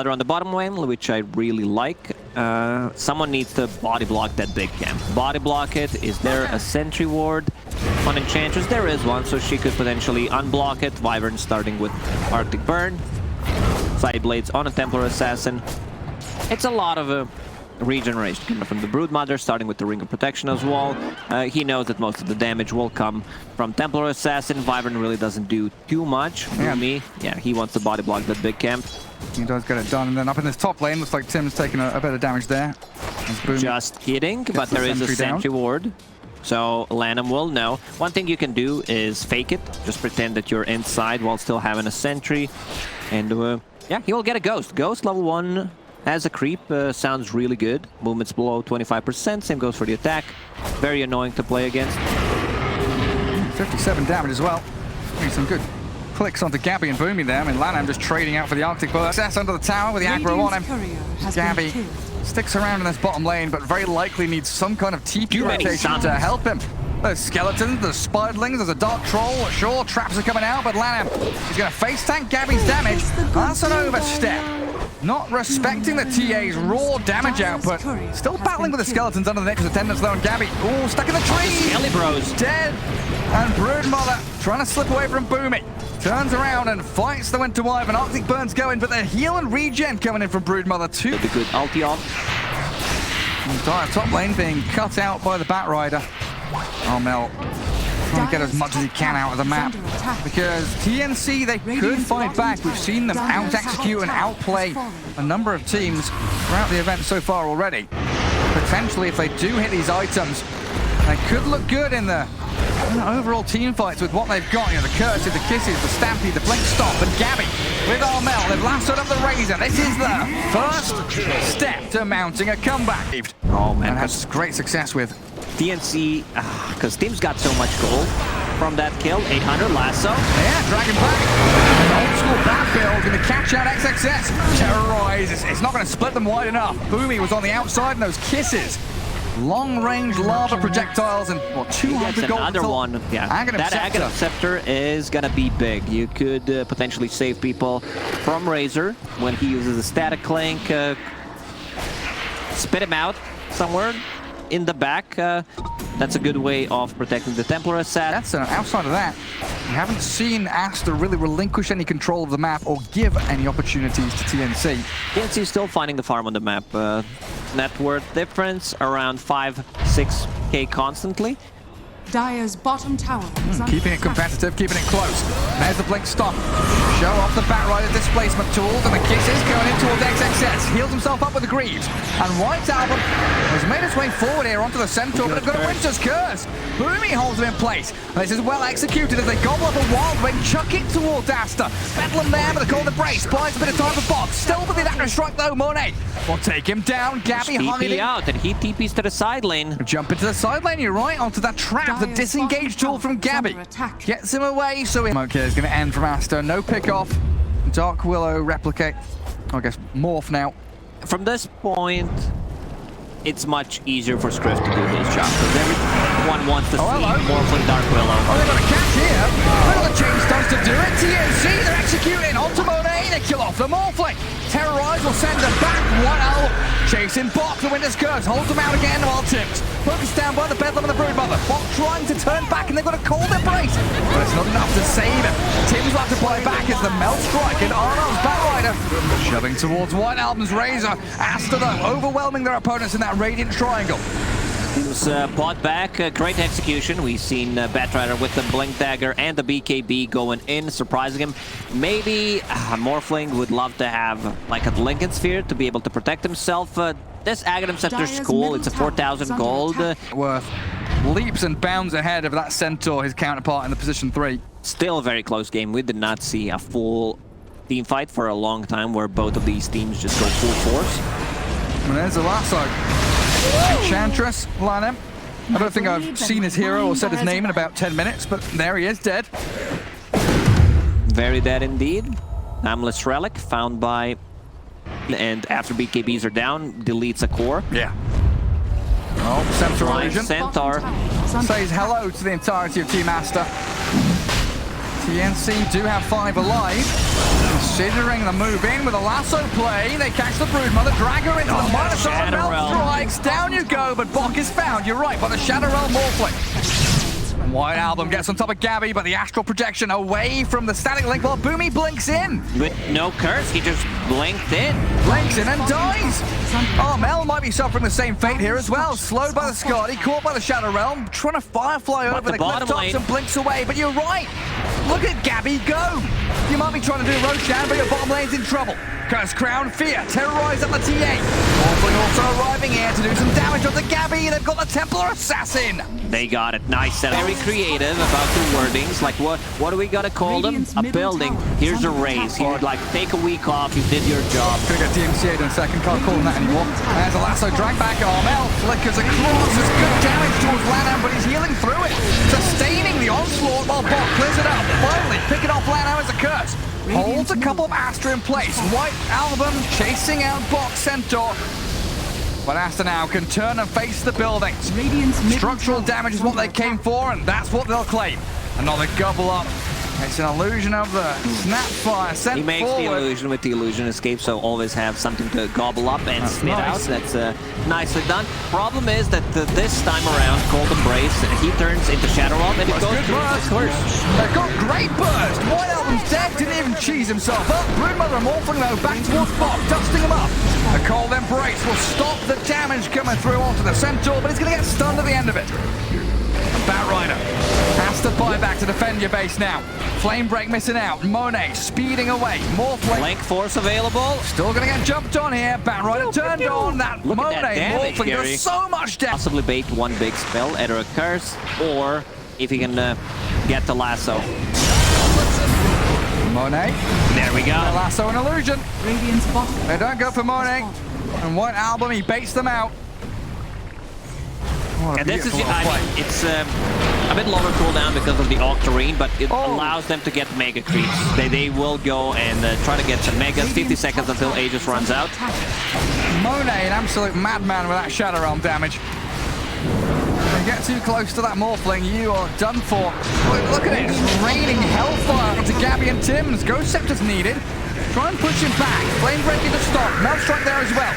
Broodmother on the bottom lane, which I really like. Someone needs to body block that big camp. Body block it. Is there a sentry ward on Enchantress? There is one, so she could potentially unblock it. Wyvern starting with Arctic Burn. Psi Blades on a Templar Assassin. It's a lot of regeneration coming from the Broodmother, starting with the Ring of Protection as well. He knows that most of the damage will come from Templar Assassin. Wyvern really doesn't do too much. Yeah, he wants to body block that big camp. He does get it done, and then up in this top lane, looks like Tim's taking a bit of damage there. Just kidding, but there is a sentry ward. So Lanham will know. One thing you can do is fake it. Just pretend that you're inside while still having a sentry. And yeah, he will get a Ghost. Ghost level 1 as a creep sounds really good. Movement's below 25%. Same goes for the attack. Very annoying to play against. 57 damage as well. Need some good clicks onto Gabbi and Boomy there. I mean, Lanham just trading out for the Arctic Burst. Access under the tower with the aggro on him. Gabbi sticks around in this bottom lane, but very likely needs some kind of TP rotation to help him. There's skeletons, there's spiderlings, there's a dark troll. Sure, traps are coming out, but Lanham is going to face tank Gabbi's damage. That's an overstep. Not respecting the TA's raw damage output. Still battling with the skeletons under the Nexus attendants though, and Gabbi, ooh, stuck in the tree. Skelly Bros dead. And Broodmother trying to slip away from Boomy. Turns around and fights the Winter Wyvern. Arctic Burn's going, but the heal and regen coming in from Broodmother too. That'd be good. Ulti off. Entire top lane being cut out by the Batrider. Oh, Mel trying to get as much as he can out of the map, because TNC, they could fight back. We've seen them out-execute and outplay a number of teams throughout the event so far already. Potentially, if they do hit these items, they could look good in the overall team fights with what they've got. You know, the curses, the kisses, the stampede, the blink stop, and Gabbi with Armel. They've lassoed up the Razor. This is the first step to mounting a comeback. Oh man, and has great success with TNC, because Team's got so much gold from that kill. 800 lasso. Yeah, dragging back. An old school bat build going to catch out XXS. Terrorize. It's not going to split them wide enough. Boomy was on the outside, and those kisses. Long-range lava projectiles and what, 200 gold. Another one. Yeah, that Aghanim Scepter is going to be big. You could potentially save people from Razor when he uses a static clank. Spit him out somewhere in the back. That's a good way of protecting the Templar Assassin. That's outside of that, we haven't seen Aster really relinquish any control of the map or give any opportunities to TNC. TNC is still finding the farm on the map. Net worth difference around 5-6k constantly. Dire's bottom tower is keeping it competitive, keeping it close. There's the blink stop. Show off the Batrider displacement tools, and the kisses going in towards XXS. Heals himself up with the Greaves. And White Album has made its way forward here onto the Centaur, but they've got a Winter's Curse. Boomy holds him in place. And this is well executed as they gobble up a Wild Wing, chuck it towards Aster. Bedlam there, but the call the brace. Buys a bit of time for Box. Still with the Acro Strike though, Monet will take him down. Gabbi hiding out, and he TPs to the side lane. Jump into the side lane, you're right, onto that trap. The disengage tool from Gabbi gets him away, so smoke here is going to end from Aster. No pick off. Dark Willow replicate. I guess morph now. From this point, it's much easier for Scrift to do his job, because everyone wants to see Morphling Dark Willow. Oh, they've got a catch here. Look at the chainstones to do it. TNC, they're executing onto Monet. They kill off the Morphling. Terrorize will send them back. One out. Chasing Bok, the Winter's Curse. Holds them out again while Tims focused down by the Bedlam and the Broodmother. Bok trying to turn back, and they've got to call their brace. But it's not enough to save him. Tims will have to play back as the Meld strike, and Arnold's Batrider shoving towards White Album's Razor. Aster, though, overwhelming their opponents in that Radiant Triangle. Teams bought back. Great execution. We've seen Batrider with the Blink Dagger and the BKB going in, surprising him. Maybe Morphling would love to have like a Lincoln Sphere to be able to protect himself. This Aghanim Scepter is cool. It's a 4,000 gold. Worth leaps and bounds ahead of that Centaur, his counterpart in the position 3. Still a very close game. We did not see a full team fight for a long time where both of these teams just go full force. And there's the lasso. Enchantress, Lanham. I don't think I've seen his hero or said his name in about 10 minutes, but there he is, dead. Very dead indeed. Nameless Relic found by, and after BKBs are down, deletes a core. Yeah. Oh, Centaur illusion. Centaur says hello to the entirety of Team Aster. TNC do have 5 alive. Considering the move in with a lasso play, they catch the Broodmother, drag her into the minus on Meld strikes. Down you go, but Bok is found. You're right, by the Shadow Realm Morphling. White Album gets on top of Gabbi, but the astral projection away from the static link while Boomy blinks in. With no curse, he just blinked in. Blinks in and dies. Oh, Mel might be suffering the same fate here as well. Slowed by the Scotty, caught by the Shadow Realm, trying to Firefly over the cliff tops and blinks away. But you're right. Look at Gabbi go. You might be trying to do Roshan, but your bottom lane's in trouble. Curse Crown, Fear, terrorize up the TA. Morphling also arriving here to do some damage on the Gabbi. They've got the Templar Assassin. They got it. Nice set. Very creative about the wordings. Like, what do we gotta call them? A building. Here's a raise. You would like take a week off. You did your job. Gonna get DMCA'd in a second. Can't call him that anymore. There's a lasso drag back. Armel flickers across. There's good damage towards Lanham, but he's healing through it. Sustaining the onslaught while Bok clears it up. Finally, picking off Lanham as a curse. Holds a couple of Aster in place. White Album chasing out Bok Centaur. But Aster now can turn and face the buildings. Structural damage is what they came for, and that's what they'll claim. Another gobble up. It's an illusion of the Snapfire sent He makes forward. the illusion with the illusion escape, so always have something to gobble up and spit out. That's nicely done. Problem is that this time around, Cold Embrace, he turns into Shadow Realm and it goes through the curse. They've got great burst. White Album's dead, didn't even cheese himself up. Broodmother and Morphling though back towards Bok, dusting him up. The Cold Embrace will stop the damage coming through onto the Centaur, but he's going to get stunned at the end of it. Batrider has to buy back to defend your base now. Flame Break missing out. Monet speeding away. Morphling. Link Force available. Still going to get jumped on here. Batrider turned on. That Look Monet at that damage, Morphling Gary. does so much damage. Possibly bait one big spell, either a curse or if he can get the lasso. Monet. There we go. The lasso and illusion. Radiant's bottom. They don't go for Monet. And White Album, he baits them out. And this is, it's a bit lower cooldown because of the Octarine, but it allows them to get mega creeps. They will go and try to get some megas, 50 seconds until Aegis runs out. Monet, an absolute madman with that Shadow Realm damage. If you get too close to that Morphling, you are done for. Look at it, it's raining hellfire onto Gabbi and Tim's. Ghost Scepter's needed. Try and push him back. Flame breaking to stop. Meld strike there as well.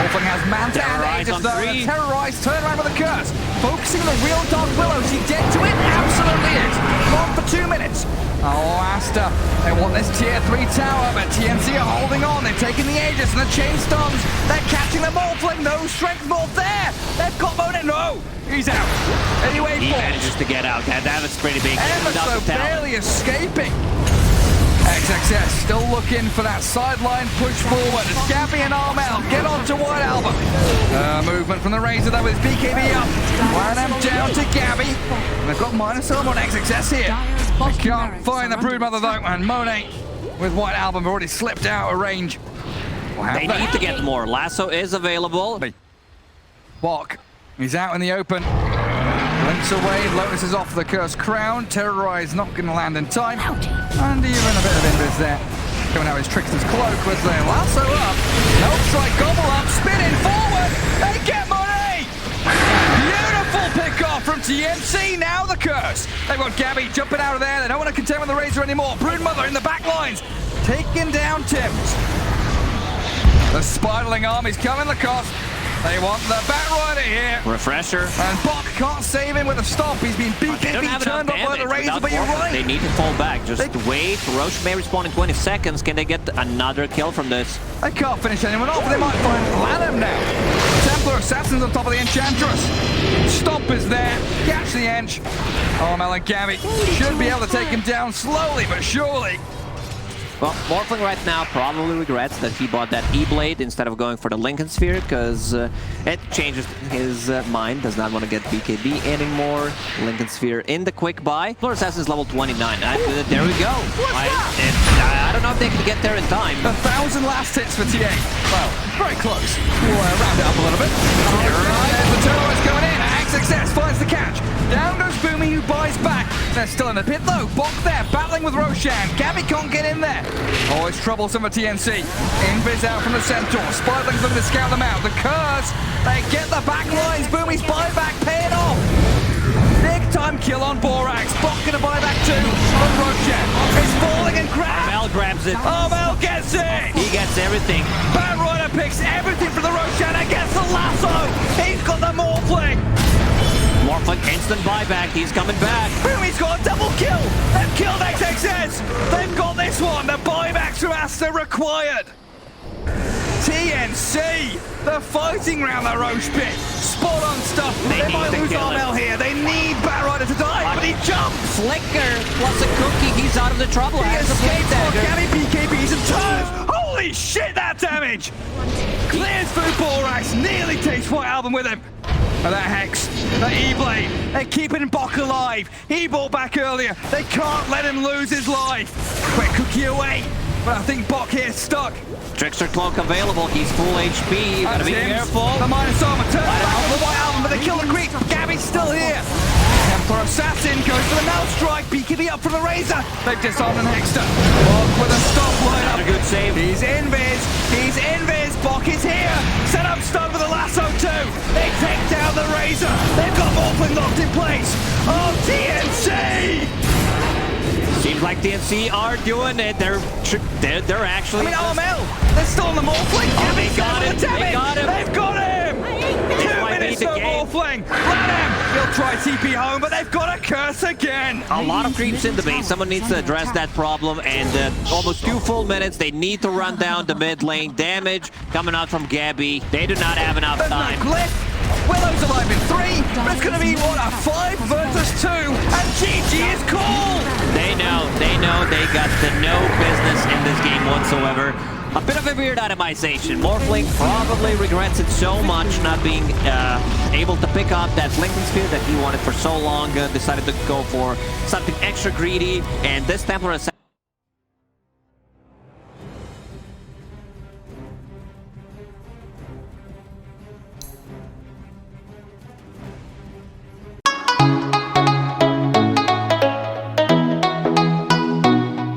Morphling has Manta and Aegis though. And terrorize, turn around with a curse. Focusing on the real Dark Willow. Is he dead to it? Absolutely is. On for 2 minutes. Oh, Aster. They want this tier 3 tower, but TNC are holding on. They're taking the Aegis and the chain stuns. They're catching the Morphling. No strength morph there. They've got Monet. No. He's out. Anyway, he manages to get out. That was pretty big. So barely escaping. XXS still looking for that sideline push forward as Gabbi and Armel get onto White Album. Movement from the Razor though with BKB up. Lanham down to Gabbi. They've got minus arm on XXS here. They can't find the Broodmother though, and Monet with White Album already slipped out of range. They need to get more. Lasso is available. Bok, he's out in the open. Blinks away, Lotus is off the Cursed Crown. Terrorize not going to land in time. And even a bit of invis there. Coming out his Trickster's Cloak with the lasso up. Meld strike, gobble up, spinning forward. They get Monet! Beautiful pick off from TNC. Now the curse. They've got Gabbi jumping out of there. They don't want to contend with the Razor anymore. Broodmother in the back lines. Taking down Tim's. The Spiraling Army's coming the cost. They want the Batrider here. Refresher. And Bok can't save him with a stop. He's been BKB turned off by the Razor, but you're right. They need to fall back. Just wait. Roche may respawn in 20 seconds. Can they get another kill from this? They can't finish anyone off. They might find Lanham now. Templar Assassin's on top of the Enchantress. Stop is there. Catch the Ench. Meld and Gabbi should be able to take him down slowly, but surely. Well, Morphling right now probably regrets that he bought that E-Blade instead of going for the Lincoln Sphere, because it changes his mind, does not want to get BKB anymore. Lincoln Sphere in the quick buy. Templar Assassin is level 29. There we go. I don't know if they can get there in time. 1,000 last hits for TA. Well, very close. We'll round it up a little bit. The terrorist going in. XXS finds the catch. Down goes Boomy, who buys back. They're still in the pit though. Bok there, battling with Roshan. Gabbi can't get in there. Oh, it's troublesome for TNC. Invis out from the Centaur. Spirelings looking to scout them out. The curse. They get the back lines. Boomy's buyback paying off. Big time kill on Borax. Bok gonna buy back too from Roshan. It's falling and grabs. Mel grabs it. Oh, Mel gets it. He gets everything. Batrider picks everything from the Roshan and gets the lasso. He's got the Morphling. Morphling instant buyback. He's coming back. Boom, he's got a double kill. They've killed XXS. They've got this one. The buybacks from Aster required. TNC, they're fighting round the Roche pit. Spot on stuff. They might lose Armel here. They need Batrider to die, but he jumps. Flicker plus a cookie. He's out of the trouble. He Has a Blink escapes Dagger. Gabbi PKBs and turns. Holy shit, that damage. Clears through Borax, nearly takes White Album with him. And that Hex, that E-Blade, they're keeping Bok alive. He bought back earlier. They can't let him lose his life. Quick cookie away. But I think Bok here's stuck. Trickster Cloak available. He's full HP. Gotta be careful. The minus armor turns around for the White Album, but they kill the creep. Gabbi's still here. Templar Assassin goes for the Meld strike. BKB up for the Razor. They've disarmed and Hexter. Bok with a stop lineup. Not a good save. He's invis. He's invis. Bok is here. Set up stun with a lasso too. They take down the Razor. They've got Morphling locked in place. Oh, TNC! Seems like TNC are doing it. They're actually. I mean, Armel, they're still on the Morphling. Oh, they got him. They got him. They've got him. This 2 might be minutes the of game. Morphling. Let him. He'll try TP home, but they've got a curse again. A lot of creeps in the base. Someone needs to address that problem. And almost 2 full minutes. They need to run down the mid lane. Damage coming out from Gabbi. They do not have enough There's time. no glyph. Willow's alive in 3, but it's going to be, what, a 5 versus 2, and GG is called! They know they got no business in this game whatsoever. A bit of a weird itemization. Morphling probably regrets it so much not being able to pick up that Lincoln Spear that he wanted for so long. Decided to go for something extra greedy, and this Templar Assassin